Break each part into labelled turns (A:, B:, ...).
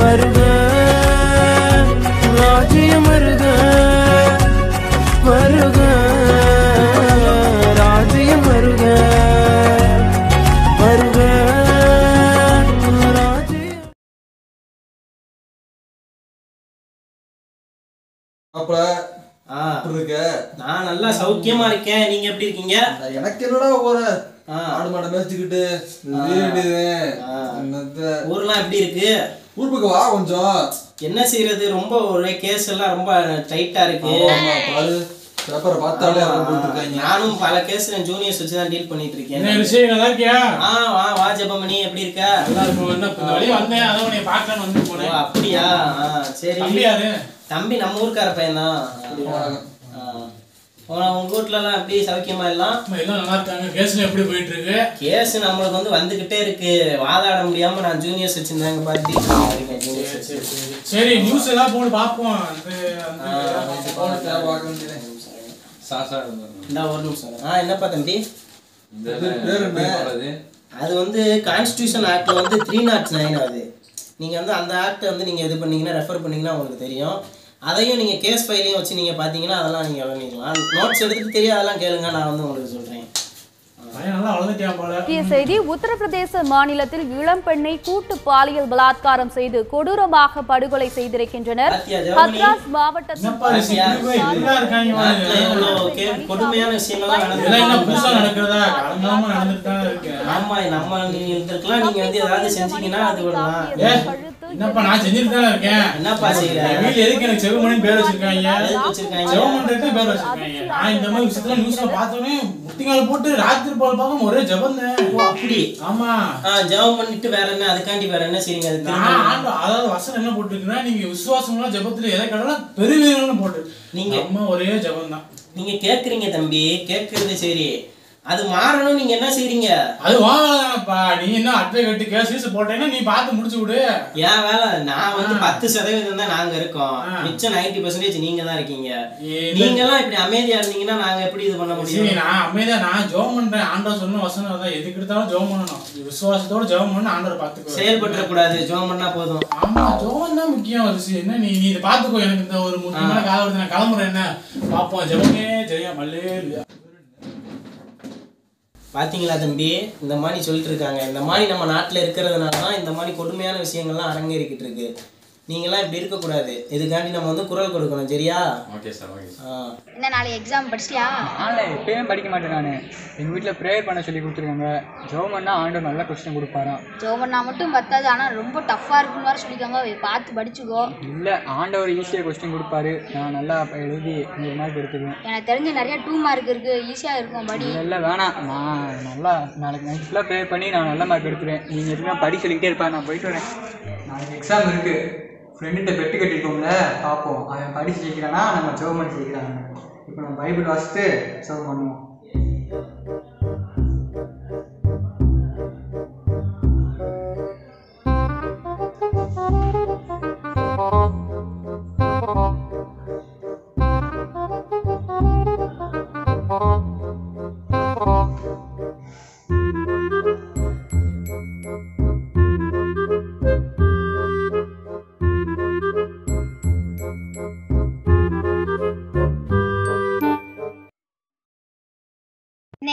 A: வருக ராஜ்யம் வருக வருக ராஜ்யம் வருக வருக ராஜ்யம்.
B: அப்ப இருக்க
C: நான் நல்லா சௌக்கியமா இருக்கேன். நீங்க எப்படி இருக்கீங்க?
B: எனக்கு என்னடா போற ஆடு மாடை மேய்ச்சிக்கிட்டு
C: ஊர்லாம் எப்படி இருக்கு?
B: ஊர் பக்கம் வா கொஞ்சம்.
C: என்ன செய்யறது, ரொம்ப ஒரே கேஸ் எல்லாம் ரொம்ப டைட்டா இருக்கு.
B: பாரு பேப்பரை பார்த்தாலே
C: நானும் பல கேஸ் ஜூனியர்ஸ் வச்சு தான் டீல் பண்ணிட்டு இருக்கேன்.
D: நல்லா இருக்கியா?
C: வா ஜெபமணி, எப்படி இருக்க?
D: நல்லா இருக்கும். என்ன வெளியே வந்தேன், அதான் உன்னை பார்க்கலான்னு வந்து போனேன்.
C: அப்படியா? சரி.
D: தம்பி யாரு?
C: தம்பி நம்ம ஊருக்கார பையன் தான். உங்க வீட்ல எல்லாம் எப்படி சௌக்கியமா எல்லாம்?
D: எல்லாம் நல்லா இருக்காங்க. கேஸ்ல எப்படி போயிட்டு இருக்கு?
C: கேஸ் நம்மளுக்கு வந்துகிட்டே இருக்கு. வாதாட முடியாம நான் ஜூனியர்ஸ் வச்சிருந்தாங்க பாத்து.
D: சரி, நியூஸ் எல்லாம் போட்டு பாப்போம்.
C: ஒரு நிமிஷம். என்னப்பா தம்பி? அது கான்ஸ்டியூஷன் ஆக்ட்ல 309 ஆகுது. நீங்க அந்த ஆக்ட் நீங்க இது பண்ணீங்கன்னா ரெஃபர் பண்ணீங்கன்னா உங்களுக்கு தெரியும். அதையும் நீங்க கேஸ் ஃபைலையும் வச்சு நீங்க பாத்தீங்கன்னா அதெல்லாம் நீங்க விளங்கிக்கலாம். நோட்ஸ் எடுத்துட்டு தெரியாதெல்லாம் கேளுங்க, நான் உங்களுக்கு சொல்றேன்.
E: செய்தி. உத்தரப்பிரதேச மாநிலத்தில் இளம் பெண்ணை கூட்டு பாலியல் பலாத்காரம் செய்து கொடூரமாக படுகொலை செய்திருக்கின்றனர். ஹத்ராஸ் மாவட்டத்தில்
C: கொடுமையான விஷயங்கள்லாம்
D: நடக்கிறதா?
C: ஆமா, நம்ம நீங்க ஏதாவது செஞ்சீங்கன்னா அது
D: என்னப்பா நான் செஞ்சுட்டு தானே இருக்கேன்.
C: என்னப்பா செய்யற?
D: வீட்டுல எதுக்கு எனக்கு செவமணின்னு பேர் வச்சிருக்காங்க? செவமணிக்கு பேர் வச்சிருக்காங்க. நான் இந்த மாதிரி விஷயத்துல நியூஸ்ல பார்த்தோன்னே முட்டிங்கால போட்டு ராத்திரி போல் பார்க்க ஒரே ஜபம்.
C: அப்படி?
D: ஆமா,
C: ஜபம் பண்ணிட்டு வேற என்ன, அதுக்காண்டி வேற என்ன செய்றீங்க?
D: அதாவது வசனம் என்ன போட்டுருக்குன்னா, நீங்க விசுவாசம்லாம் ஜபத்துல எதை கடலாம் பெருவீரன்னு போட்டு
C: நீங்க
D: ஒரே ஜபம் தான்.
C: நீங்க கேக்குறீங்க தம்பி, கேக்குறது சரி. அது மாறணும். நீங்க என்ன செய்றீங்க?
D: அது வாங்கப்பா. நீ என்ன அட்வொகேட் கேஸ் போட்டேன்னா நீ பார்த்து முடிச்சு விடு.
C: ஏன் வேலை? நான் 10% தான் நாங்க இருக்கோம். மிச்சம் 90% நீங்க தான் இருக்கீங்க. நீங்க எல்லாம் இப்படி அமைதியா இருந்தீங்கன்னா நாங்க எப்படி இது பண்ண முடியும்?
D: நான் அமைதியா நான் ஜெபம் பண்றேன். ஆண்டவர் சொன்ன வசனம் தான். எதுக்கு எடுத்தாலும் ஜெபம் பண்ணணும். விசுவாசத்தோட ஜெபம் பண்ண ஆண்டவர் பாத்துக்கோ.
C: செயல்பற்ற கூடாது, ஜெபம் பண்ணா போதும்.
D: ஆமா, ஜெபம் தான் முக்கியம். என்ன நீ இதை பாத்துக்கோ. எனக்கு இந்த ஒரு முக்கியமான கால வருது, நான் கிளம்புறேன். என்ன பாப்போம். ஜெபமே ஜெயம் அல்லேலூயா.
C: பாத்தீங்களா தம்பி, இந்த மாதிரி சொல்லிட்டு இருக்காங்க. இந்த மாதிரி நம்ம நாட்டுல இருக்கிறதுனால தான் இந்த மாதிரி கொடுமையான விஷயங்கள்லாம் அரங்கேறிக்கிட்டு இருக்கு. நீங்களாம் இப்படி இருக்கக்கூடாது. இதுக்காண்டி நம்ம குரல் கொடுக்கணும். சரியா?
F: Okay sir. ஓகே.
G: என்ன நாளை எக்ஸாம் படிச்சிட்டியா?
H: ஆன்லைன் எப்பயும் படிக்க மாட்டேன். நான் எங்கள் வீட்டில் ப்ரேயர் பண்ண சொல்லி கொடுத்துருக்காங்க. ஜோமன்னா ஆண்டவர் நல்ல கொஸ்டின் கொடுப்பாராம்.
G: ஜோமன்னா மட்டும் பத்தாது, ஆனால் ரொம்ப டஃப்பாக இருக்குன்னு வேறு சொல்லியிருக்காங்க. பார்த்து படிச்சுக்கோ.
H: இல்லை, ஆண்டவர் ஈஸியாக கொஸ்டின் கொடுப்பாரு. நான் நல்லா எழுதி 100 மார்க் எடுத்துக்குவேன்.
G: எனக்கு தெரிஞ்ச நிறைய 2 மார்க் இருக்குது, ஈஸியாக இருக்கும் படி.
H: இல்லை வேணாம், நான் நல்லா நாளைக்கு நைட் ஃபுல்லாக ப்ரேயர் பண்ணி நான் நல்ல மார்க் எடுத்துருவேன். நீங்கள் எதுவும் படி சொல்லிக்கிட்டே இருப்பேன். நான் போயிட்டு வரேன். நாளைக்கு எக்ஸாம் இருக்குது. ஃப்ரெண்டுகிட்ட பெட்டு கட்டிருக்கோம்ல, பார்ப்போம். அவன் படித்து ஜெயிக்கிறானா நம்ம ஜெபம் பண்ணி ஜெயிக்கிறாங்க. இப்போ நம்ம பைபிள் வாசித்து ஜெபம் பண்ணுவோம்.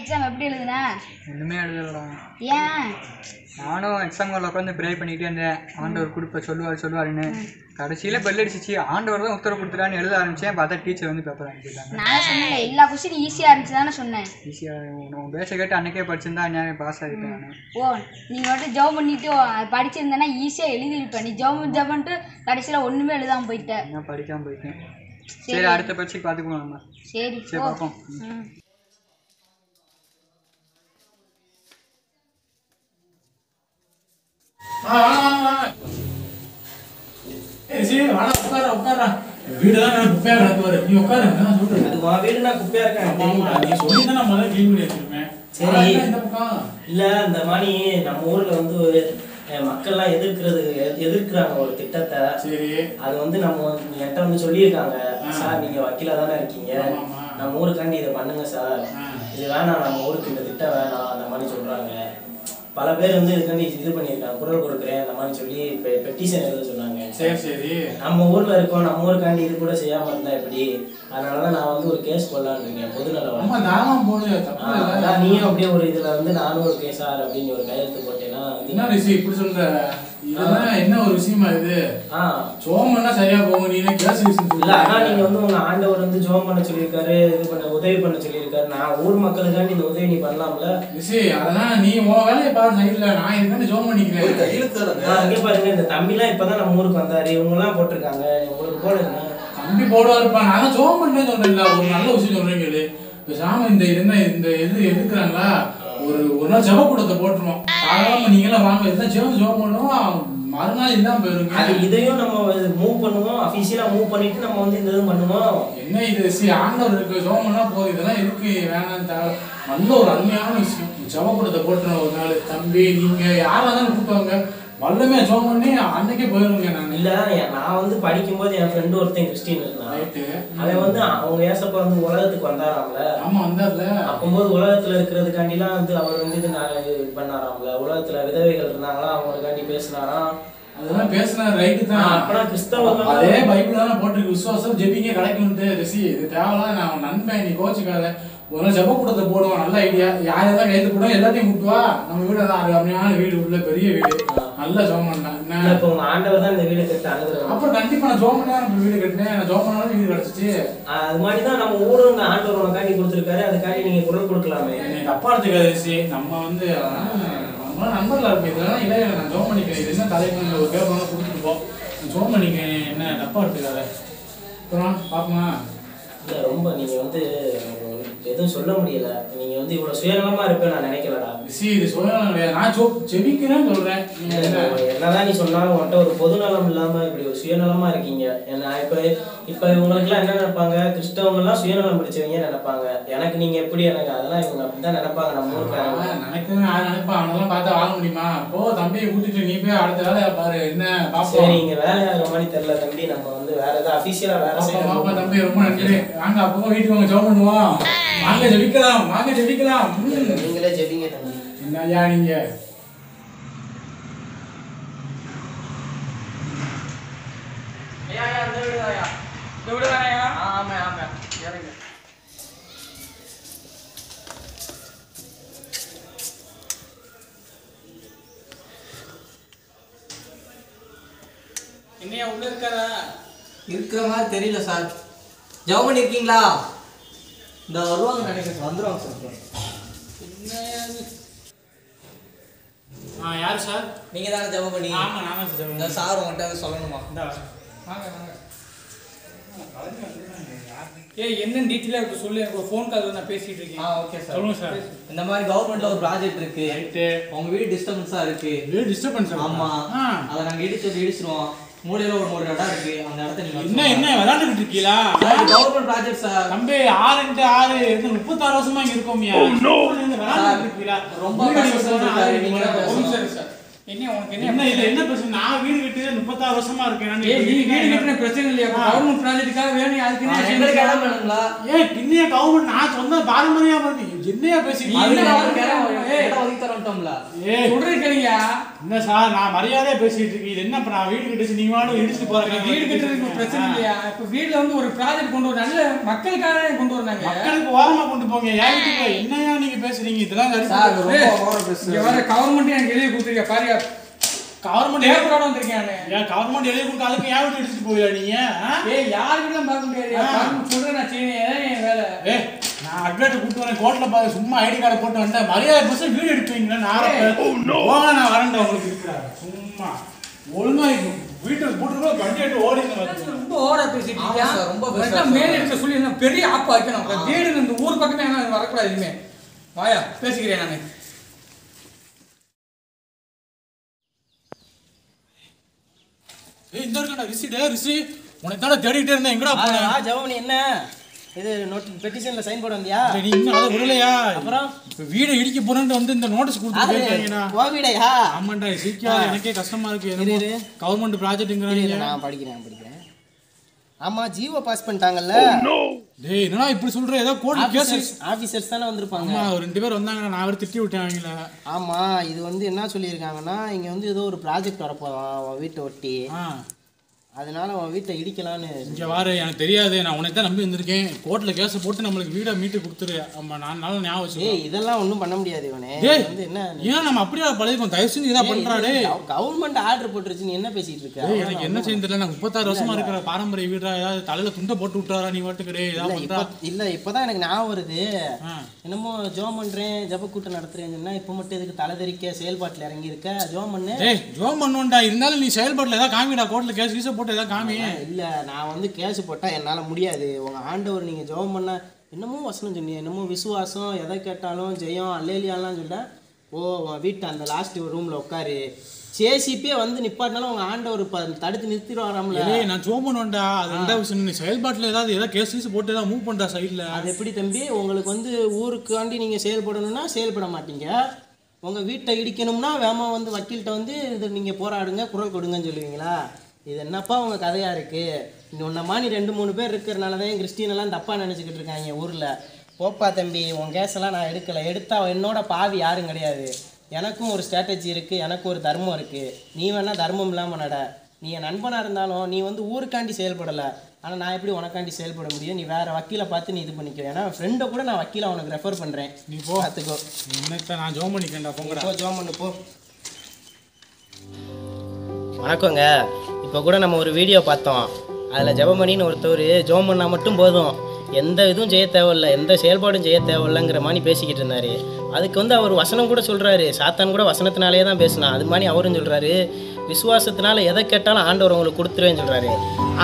G: எக்ஸாம் எப்படி எழுதுன?
H: ஒன்றுமே எழுதலடா.
G: ஏன்?
H: நானும் எக்ஸாம் ஹாலில் உட்காந்து ப்ரே பண்ணிகிட்டே இருந்தேன். ஆண்டவர் கொடுப்ப சொல்லுவாருன்னு. கடைசியில் பெல் அடிச்சிச்சு. ஆண்டவர் தான் உத்தரவு கொடுத்துட்டான்னு எழுத ஆரம்பித்தேன். பார்த்தா டீச்சர் பேப்பர் அனுப்பிட்டாங்க.
G: நான் சொன்னேன் எல்லா கொஸ்டின் ஈஸியாக இருந்துச்சு தானே சொன்னேன்.
H: ஈஸியாக உன் பேச கேட்டு அன்னைக்கே படிச்சிருந்தா நான் பாஸ் ஆகிட்டேன்.
G: ஓ, நீங்கள் மட்டும் ஜாப் பண்ணிட்டு படிச்சிருந்தேன்னா ஈஸியாக எழுதிருப்பேன். நீ ஜாப் பண்ணிட்டு கடைசியில் ஒன்றுமே எழுதாமல் போயிட்டேன்.
H: நான் படிக்காமல் போயிட்டேன். சரி, அடுத்த பரீட்சைக்கு பார்த்துக்குவோம் நம்ம.
G: சரி
H: பார்ப்போம்.
D: வீடுதான் குப்பையா கிடக்குவாரு. நீ உட்காரு.
C: வீடுனா குப்பையா இருக்கேன்.
D: நீ சொல்லி தான் நான் முதல்ல கிளீன் பண்ணி வச்சிருப்பேன்.
C: சரி, இல்ல இந்த மாதிரி நம்ம ஊர்ல மக்கள்லாம் எதிர்க்கிறாங்க ஒரு திட்டத்தை.
D: சரி,
C: அது நம்ம என்கிட்ட சொல்லியிருக்காங்க. சார், நீங்க வக்கீலா தானே இருக்கீங்க, நம்ம ஊருக்காண்டி இதை பண்ணுங்க சார், இது வேணாம், நம்ம ஊருக்கு இந்த திட்டம் வேணாம், அந்த மாதிரி சொல்றாங்க. பல பேர் வந்து இதுக்காண்டி இது பண்ணியிருக்காங்க, குரல் கொடுக்குறேன் அந்த மாதிரி சொல்லி பெட்டிஷன் எழுத சொன்னாங்க.
D: சரி சரி,
C: நம்ம ஊர்ல இருக்கோம், நம்ம ஊருக்காண்டி இது கூட செய்யாம இருந்தா எப்படி? அதனாலதான் நான் வந்து ஒரு கேஸ் போடலான்னு இருக்கேன், பொதுநலம்.
D: ஆமா தாராளமா போடு,
C: அதான் நீயும் அப்படியே ஒரு இதுல வந்து நானும் ஒரு கேஸ் ஆறு அப்படின்னு ஒரு கையெழுத்து போட்டேன்னா
D: என்ன விஷயம் இப்படி சொல்ற? இதெல்லாம் என்ன ஒரு விஷயமா இது? ஜோம் பண்ணா சரியா போகும், நீ கேஸ்
C: இல்ல. ஆனா நீங்க வந்து உங்க ஆண்டவர் வந்து ஜோம் பண்ண சொல்லியிருக்காரு, இது பண்ண உதவி பண்ண சொல்லியிருக்காரு. நான் ஊர் மக்களுக்காண்டி இந்த உதவி நீ பண்ணலாம்ல
D: விஷயம். அதெல்லாம் நீ உன் வேலையை பாரு சைட்ல, நான் இதுக்காண்டி ஜோம் பண்ணிக்கிறேன்.
C: அங்கே பாருங்க, இந்த தம்பிலாம் இப்பதான் நம்ம ஊருக்கு வந்தாரு, இவங்க எல்லாம் போட்டிருக்காங்க, உங்களுக்கு போடுங்க.
D: தம்பி போடுவாருப்பா, நான் தான் ஜோம் பண்ணேன்னு சொல்றேன்ல. ஒரு நல்ல விஷயம் சொல்றேன் கேளு. பேசாம இந்த இது எதுக்குறாங்களா, ஒரு நாள் ஜபக்கூடத்தை போட்டுருவோம். தாராளமா நீங்களாம் வாங்க, எல்லாம் ஜோம் பண்ணுவோம், மறுநாள் இல்லாம போயிருங்க.
C: அது இதையும் நம்ம மூவ் பண்ணுவோம், அஃபிஷியலா மூவ் பண்ணிட்டு நம்ம வந்து இந்த இது பண்ணுவோம்.
D: என்ன இது ஆண்டவர் இருக்கு, ஜோம் பண்ணா போதும், இதெல்லாம் இருக்கு வேணாம் தேவை. நல்ல ஒரு அருமையான விஷயம். ஜபக்கூடத்தை போட்டுருவோம் ஒரு நாள். தம்பி நீங்க யாரா தான் கூப்பிடுவாங்க, வல்லமே ஜோம் பண்ணி அன்னைக்கே போயிருங்க. நான்
C: இல்ல, நான் வந்து படிக்கும்போது என் ஃப்ரெண்டு ஒருத்தன் கிறிஸ்டின் இருந்தான். அவன் வந்து அவங்க ஏசப்பா வந்து உலகத்துக்கு வந்தாராம்ல.
D: ஆமா வந்தார்ல.
C: அப்போது உலகத்துல இருக்கிறதுக்காண்டிலாம் வந்து அவர் வந்து இது பண்ணாராம்ல. உலகத்துல விதவைகள் இருந்தாங்களா, அவங்களுக்காண்டி பேசினாராம்.
D: அதெல்லாம் பேசினார், ரைட்டு தான்.
C: அப்பனா கிறிஸ்தவர்கள்
D: அதே பைபிள் தானே போட்டிருக்கு, விசுவாசம் ஜெபிங்க கிடைக்கும்ட்டு. ரிஷி இது தேவைலாம், நான் நண்பன், நீ கோச்சுக்காத. ஒரு நாள் ஜபக்கூடத்தை போடுவோம், நல்ல ஐடியா. யாரெல்லாம் கைது போடுவோம், எல்லாத்தையும் கூப்பிட்டுவா. நம்ம வீடு தான் அருமையான வீடு, உள்ள பெரிய வீடு, நல்ல ஜோம் பண்ணேன்.
C: இப்போ உங்க ஆண்டவர் தான் இந்த வீடு கட்ட அனுப்புறாரு.
D: அப்புறம் கண்டிப்பா நான் ஜோம் பண்ணா நம்ம வீடு கட்டினேன், நான் ஜோம் பண்ணாலும் வீடு கிடைச்சிச்சு.
C: அது மாதிரி தான் நம்ம ஊரும் இந்த ஆண்டவர் உனக்காண்டி கொடுத்துருக்காரு, அதுக்காண்டி நீங்க குரல் கொடுக்கலாமே.
D: எனக்கு அப்பா எடுத்துக்காது ரிஷி. நம்ம வந்து நம்மளாம் நண்பர்களா இருக்கு, இதெல்லாம் இல்லை. நான் ஜோம் பண்ணிக்கிறேன், இது என்ன தலைப்பு ஒரு பேர் வேணா கொடுத்துட்டு போ, ஜோம் பண்ணிக்கிறேன், என்ன தப்பா எடுத்துக்காத. அப்புறம் பாப்போமா?
C: இல்லை, ரொம்ப நீங்க வந்து எதுவும் சொல்ல முடியல. நீங்க வந்து இவ்வளவு சுயநலமா இருப்பேன் நான் நினைக்கலடா.
D: இது சுயநலம் கிடையாது, நான் ஜெபிக்கிறேன்னு சொல்றேன்.
C: என்னதான் நீ சொன்னாலும் உன்கிட்ட ஒரு பொதுநலம் இல்லாம இப்படி ஒரு சுயநலமா இருக்கீங்க. நான் இப்ப இவங்களுக்குலாம் என்ன நினைப்பாங்க, கிறிஸ்தவங்க எல்லாம் சுயநலம் பிடிச்சவங்க நினைப்பாங்க. எனக்கு நீங்க எப்படி, எனக்கு அதெல்லாம் இவங்க அப்படிதான் நினைப்பாங்க. நம்ம ஊருக்காரங்க
D: நினைக்கிறேன், யார் நினைப்பா? அவனெல்லாம் பார்த்தா வாழ முடியுமா? போ தம்பியை கூட்டிட்டு நீ போய் அடுத்த வேலையை பாரு. என்ன பாப்பா,
C: சரி இங்க வேலையாகிற மாதிரி தெரியல தம்பி. நம்ம வந்து வேற ஏதாவது அபிஷியலா வேலை செய்யணும்.
D: தம்பி ரொம்ப நன்றி. வாங்க அப்போ வீட்டுக்கு வாங்க, ஜோம் பண்ணுவோம். வாங்க ஜெபிக்கலாம், வாங்க ஜெபிக்கலாம்.
C: நீங்களே ஜெபிங்க தம்பி.
D: என்னய்யா நீங்க?
H: என்னையா உள்ள இருக்காரா? இருக்கிற மாதிரி தெரியல சார். ஜெபம் பண்ணிருக்கீங்களா? இந்த வருவாங்க நினைக்கிறேன், வந்துருவாங்க சார்.
D: யார் சார்?
H: நீங்க தானே ஜெபம் பண்ணி?
D: ஆமா நானே சார்.
H: இந்த சார் உங்கள்கிட்ட சொல்லணுமா?
D: வாங்க வாங்க.
F: என்னன்னு டீட்டெயிலாக இப்போ சொல்லி எனக்கு ஒரு ஃபோன் கால் நான் பேசிட்டு இருக்கேன்.
H: Okay sir.
D: சொல்லுங்க சார்.
H: இந்த மாதிரி கவர்மெண்ட்ல ஒரு ப்ராஜெக்ட் இருக்கு.
D: ரைட்டு.
H: உங்க வீடு டிஸ்டர்பன்ஸா இருக்கு.
D: வீடு டிஸ்டர்பன்ஸ்?
H: ஆமா. அதை நாங்க இடிச்சிருவோம். மூலையில ஒரு இடம் இருக்கு, அந்த இடத்த நீங்க
D: என்ன விளையாண்டுட்டு இருக்கீங்களா?
H: Government project sir.
D: தம்பி 6x6 36 வருஷமா இங்க இருக்கோம்யா. விளையாண்டுட்டு இருக்கீங்களா?
H: ரொம்ப
F: என்ன உனக்கு
D: என்ன இது என்ன பிரச்சனை? நான் வீடு கட்டி 36 வருஷமா இருக்கேன்.
F: நீ வீடு கட்டின பிரச்சனை இல்லையா? கவர்மெண்ட் ப்ராஜெக்ட்டுக்காக வேணும், அதுக்கு
H: இடம் வேணுங்களா?
D: பின்னைய கவர்மெண்ட் நான் சொந்த பாரம்பரியா வந்து என்னையா பேசிட்டு என்ன சார்? நான் மரியாதையா பேசிட்டு இருக்கேன். இது என்ன இப்ப நான் வீடு கட்டி நீங்க வாங்க இடிச்சுட்டு போறேன்.
F: வீடு கட்டுறதுக்கு பிரச்சனை இல்லையா? இப்ப வீட்டுல வந்து ஒரு ப்ராஜெக்ட் கொண்டு வர நல்ல மக்களுக்காக கொண்டு வராங்க.
D: மக்களுக்கு ஓரமா கொண்டு போங்க. என்னையா நீங்க பேசுறீங்க? இதெல்லாம்
F: கவர்மெண்ட் எனக்கு எழுதி கொடுத்துருக்க பாருங்க.
D: கவர்மெண்ட்
F: பேப்பரோட வந்திருக்கேன்.
D: கவர்மெண்ட் எழுதி கொடுத்து அதுக்கு ஏன் வீட்டு எடுத்துட்டு போயிடா நீங்க?
F: யாருக்கிட்ட பார்க்க முடியாது. சொல்றேன் நான் செய்யணும் வேலை.
D: நான் அட்வர்ட் கூப்பிட்டு வரேன், கோர்ட்ல பாரு சும்மா ஐடி கார்டை போட்டு வந்தேன். மரியாதை பசங்க வீடு எடுத்துவீங்களா? நான் வரேன்டா உங்களுக்கு இருக்கிறாரு. சும்மா ஒழுங்கா வீட்டுக்கு போட்டு வண்டி எடுத்து ஓடி
F: ரொம்ப ஓவரா பேசிட்டு மேல எடுக்க சொல்லி என்ன பெரிய ஆப்பா வைக்கணும். வீடு இந்த ஊர் பக்கமே வரக்கூடாது. இனிமே வாயா பேசிக்கிறேன் நானு.
D: இந்த இருக்கா ரிஷி உனக்கு தானே தேடிட்டே இருந்தேன். எங்கடா போன?
C: ஜெபமணி என்ன இது பெட்டிஷன்ல சைன் போட வந்தியா?
D: நீ இன்னும் அதை விடலையா?
C: அப்புறம்
D: வீடை இடிக்க போறேன்னு வந்து இந்த நோட்டீஸ் கொடுத்துருக்கீங்கண்ணா.
C: ஓ வீடையா?
D: ஆமாண்டா சீக்கிரம், எனக்கே கஷ்டமா இருக்கு. கவர்மெண்ட் ப்ராஜெக்ட்டுங்கிறாங்க.
C: நான் படிக்கிறேன். ஆமா ஜீவோ பாஸ் பண்ணிட்டாங்கல்ல.
D: டேய் என்னடா இப்படி சொல்ற? ஏதோ கோர்ட்ல கேஸ்
C: ஆபீசர்ஸ் தானே வந்திருப்பாங்க.
D: ஆமா ஒரு 2 பேர் வந்தாங்க, நான் அவரை திட்டி விட்டேன் அவங்கள.
C: ஆமா இது வந்து என்ன சொல்லியிருக்காங்கன்னா இங்க வந்து ஏதோ ஒரு ப்ராஜெக்ட் வரப்போதான் அவன் வீட்டை ஒட்டி, அதனால அவன் வீட்டை இடிக்கலான்னு.
D: இங்கே வாரு, எனக்கு தெரியாது, நான் உனக்கு தான் நம்பி வந்திருக்கேன். கோர்ட்டில் கேஸை போட்டு நம்மளுக்கு வீடை மீட்டு கொடுத்துரு. ஆமா நான் நல்ல ஞாபகம் வச்சுக்கோ.
C: இதெல்லாம் ஒன்றும் பண்ண முடியாது இவனே. வந்து என்ன
D: ஏன் நம்ம அப்படியே பழகிக்கோம், தயவு செஞ்சு இதான் பண்ணுறாடே.
C: கவர்மெண்ட் ஆர்டர் போட்டுருச்சு, நீ என்ன பேசிட்டு இருக்க?
D: எனக்கு என்ன செய்ய தெரியல. நான் 36 வருஷமா இருக்கிற பாரம்பரிய வீடா, ஏதாவது தலையில துண்டை போட்டு விட்டாரா நீ வாட்டுக்கிறே?
C: இல்ல இப்பதான் எனக்கு ஞாபகம் வருது. என்னமோ ஜோம் பண்றேன் ஜப கூட்டம் நடத்துறேன்னு சொன்னா இப்ப மட்டும் எதுக்கு தலை தெரிக்க செயல்பாட்டுல இறங்கி இருக்க? ஜோம் பண்ணு.
D: ஜோம் பண்ணுவோம்டா, இருந்தாலும் நீ செயல்பாட்டுல ஏதாவது காமிடா. கோர்ட்ல கேஸ் கீச போட்டு ஏதாவது காமி.
C: இல்ல நான் வந்து கேஸ் போட்டா என்னால முடியாது. உங்க ஆண்டவர் நீங்க ஜெபம் பண்ண என்னமோ வசனம் சொன்னீங்க, என்னமோ விசுவாசம், எதை கேட்டாலும் ஜெயம் அல்லேலியாலாம் சொல்ல. உன் வீட்டு அந்த லாஸ்ட் ரூம்ல உட்காரு, சேசிப்பே வந்து நிப்பாட்டினாலும் உங்க ஆண்டவர் தடுத்து நிறுத்திடுவாராம்ல.
D: நான் ஜெபம் பண்ணுவேன்டா, அது ரெண்டாவது விஷயம். நீ செயல்பாட்டுல ஏதாவது கேஸ் கீஸ் போட்டு ஏதாவது மூவ் பண்றா சைட்ல.
C: அது எப்படி தம்பி? உங்களுக்கு வந்து ஊருக்காண்டி நீங்க செயல்படணும்னா செயல்பட மாட்டீங்க. உங்க வீட்டை இடிக்கணும்னா வேமா வந்து வக்கீல்கிட்ட வந்து இது நீங்க போராடுங்க, குரல் கொடுங்கன்னு சொல்லுவீங்களா? இது என்னப்பா உங்க கதையா இருக்கு? உன்ன மாதிரி 2-3 பேர் இருக்கிறனாலதான் கிறிஸ்டின் எல்லாம் தப்பா நினைச்சுக்கிட்டு இருக்காங்க ஊர்ல. போப்பா தம்பி, உன் கேஸ் எல்லாம் நான் எடுக்கல. எடுத்தா என்னோட பாவி யாரும் கிடையாது. எனக்கும் ஒரு ஸ்ட்ராட்டஜி இருக்கு, எனக்கு ஒரு தர்மம் இருக்கு. நீ வேணா தர்மம் இல்லாம நட. நீ என் நண்பனா இருந்தாலும் நீ வந்து ஊருக்காண்டி செயல்படல. ஆனா நான் எப்படி உனக்காண்டி செயல்பட முடியும்? நீ வேற வக்கீலை பார்த்து நீ இது பண்ணிக்கோ. ஏன்னா ஃப்ரெண்டை கூட நான் வக்கீலை உனக்கு ரெஃபர் பண்றேன்.
D: நீ போ பார்த்துக்கோ. நான் ஜோம் பண்ணிக்கேன்டா. போங்கடா,
C: ஜோம் பண்ணு போ. வணக்கங்க. இப்போ கூட நம்ம ஒரு வீடியோ பார்த்தோம். அதில் ஜெபமணின்னு ஒருத்தர் ஜோம் பண்ணால் மட்டும் போதும், எந்த இதுவும் செய்ய தேவையில்லை, எந்த செயல்பாடும் செய்ய தேவையில்லைங்கிற மாதிரி பேசிக்கிட்டு இருந்தார். அதுக்கு வந்து அவர் வசனம் கூட சொல்கிறாரு, சாத்தான் கூட வசனத்தினாலே தான் பேசினான். அது மாதிரி அவரும் சொல்கிறாரு, விசுவாசத்தினால எதை கேட்டாலும் ஆண்டவர் உங்களுக்கு கொடுத்துருவேன்னு சொல்கிறாரு.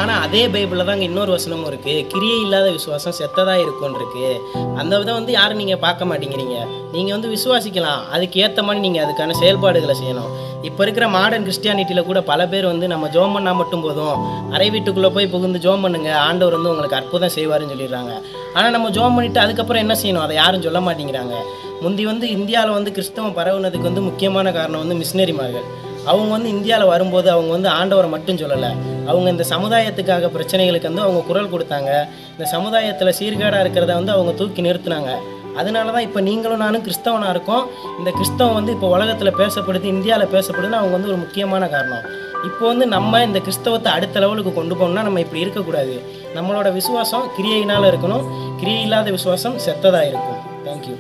C: ஆனால் அதே பைபிளில் தாங்க இன்னொரு வசனமும் இருக்குது, கிரியை இல்லாத விசுவாசம் செத்ததாக இருக்கும்னு இருக்குது. அந்த விதம் வந்து யாரும் நீங்கள் பார்க்க மாட்டேங்கிறீங்க. நீங்கள் வந்து விசுவாசிக்கலாம், அதுக்கு ஏற்ற மாதிரி நீங்கள் அதுக்கான செயல்பாடுகளை செய்யணும். இப்போ இருக்கிற மாடர்ன் கிறிஸ்டியானிட்டியில் கூட பல பேர் வந்து நம்ம ஜோம் பண்ணால் மட்டும் போதும், அறை வீட்டுக்குள்ளே போய் புகுந்து ஜோம் பண்ணுங்க, ஆண்டவர் வந்து உங்களுக்கு அற்புதம் செய்வாருன்னு சொல்லிடுறாங்க. ஆனால் நம்ம ஜோம் பண்ணிவிட்டு அதுக்கப்புறம் என்ன செய்யணும் அதை யாரும் சொல்ல மாட்டேங்கிறாங்க. முந்தி வந்து இந்தியாவில் வந்து கிறிஸ்தவம் பரவுனதுக்கு வந்து முக்கியமான காரணம் வந்து மிஷினரிமார்கள். அவங்க வந்து இந்தியாவில் வரும்போது அவங்க வந்து ஆண்டவரை மட்டும் சொல்லலை, அவங்க இந்த சமுதாயத்துக்காக பிரச்சனைகளுக்கு வந்து அவங்க குரல் கொடுத்தாங்க. இந்த சமுதாயத்தில் சீர்கேடாக இருக்கிறத வந்து அவங்க தூக்கி நிறுத்தினாங்க. அதனால தான் இப்போ நீங்களும் நானும் கிறிஸ்தவனாக இருக்கோம். இந்த கிறிஸ்தவம் வந்து இப்போ உலகத்தில் பேசப்படுது, இந்தியாவில் பேசப்படுதுன்னு அவங்க வந்து ஒரு முக்கியமான காரணம். இப்போ வந்து நம்ம இந்த கிறிஸ்தவத்தை அடுத்த லெவலுக்கு கொண்டு போகணும்னா நம்ம இப்படி இருக்கக்கூடாது. நம்மளோட விசுவாசம் கிரியையினால் இருக்கணும், கிரியை இல்லாத விசுவாசம் செத்ததாக இருக்கும். தேங்க்யூ.